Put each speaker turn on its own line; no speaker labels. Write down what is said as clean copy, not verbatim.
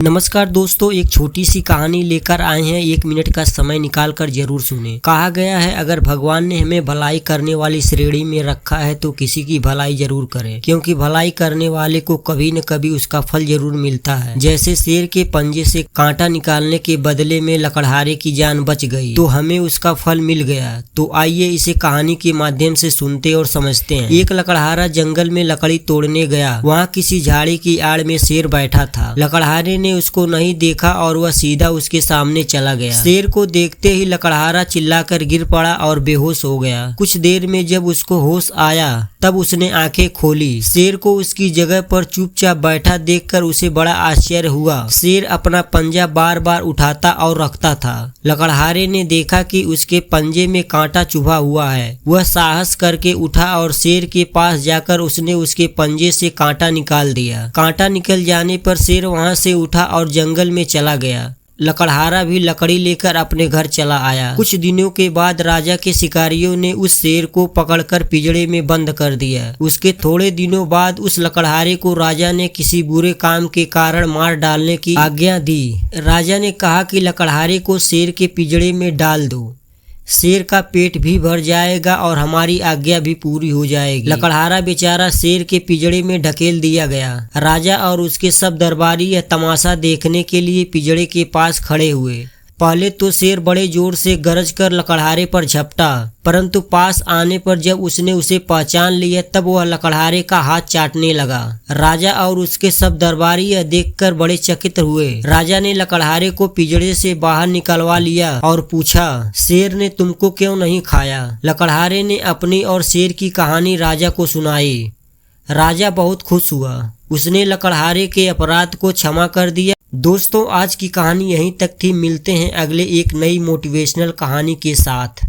नमस्कार दोस्तों, एक छोटी सी कहानी लेकर आए हैं। 1 मिनट का समय निकाल कर जरूर सुने। कहा गया है, अगर भगवान ने हमें भलाई करने वाली श्रेणी में रखा है तो किसी की भलाई जरूर करें, क्योंकि भलाई करने वाले को कभी न कभी उसका फल जरूर मिलता है। जैसे शेर के पंजे से कांटा निकालने के बदले में लकड़हारे की जान बच गई तो हमें उसका फल मिल गया। तो आइए इसे कहानी के माध्यम से सुनते और समझते हैं। एक लकड़हारा जंगल में लकड़ी तोड़ने गया। वहाँ किसी झाड़ी की आड़ में शेर बैठा था। लकड़हारे ने उसको नहीं देखा और वह सीधा उसके सामने चला गया। शेर को देखते ही लकड़हारा चिल्लाकर गिर पड़ा और बेहोश हो गया। कुछ देर में जब उसको होश आया तब उसने आंखें खोली। शेर को उसकी जगह पर चुपचाप बैठा देखकर उसे बड़ा आश्चर्य हुआ। शेर अपना पंजा बार बार उठाता और रखता था। लकड़हारे ने देखा कि उसके पंजे में कांटा चुभा हुआ है। वह साहस करके उठा और शेर के पास जाकर उसने उसके पंजे से कांटा निकाल दिया। कांटा निकल जाने पर शेर वहां से उठा और जंगल में चला गया। लकड़हारा भी लकड़ी लेकर अपने घर चला आया। कुछ दिनों के बाद राजा के शिकारियों ने उस शेर को पकड़कर पिंजड़े में बंद कर दिया। उसके थोड़े दिनों बाद उस लकड़हारे को राजा ने किसी बुरे काम के कारण मार डालने की आज्ञा दी। राजा ने कहा कि लकड़हारे को शेर के पिंजड़े में डाल दो, शेर का पेट भी भर जाएगा और हमारी आज्ञा भी पूरी हो जाएगी। लकड़हारा बेचारा शेर के पिंजड़े में ढकेल दिया गया। राजा और उसके सब दरबारी यह तमाशा देखने के लिए पिंजड़े के पास खड़े हुए। पहले तो शेर बड़े जोर से गरज कर लकड़हारे पर झपटा, परंतु पास आने पर जब उसने उसे पहचान लिया तब वह लकड़हारे का हाथ चाटने लगा। राजा और उसके सब दरबारी यह देखकर बड़े चकित हुए। राजा ने लकड़हारे को पिंजड़े से बाहर निकलवा लिया और पूछा, शेर ने तुमको क्यों नहीं खाया? लकड़हारे ने अपनी और शेर की कहानी राजा को सुनाई। राजा बहुत खुश हुआ। उसने लकड़हारे के अपराध को क्षमा कर दिया। दोस्तों, आज की कहानी यहीं तक थी। मिलते हैं अगले एक नई मोटिवेशनल कहानी के साथ।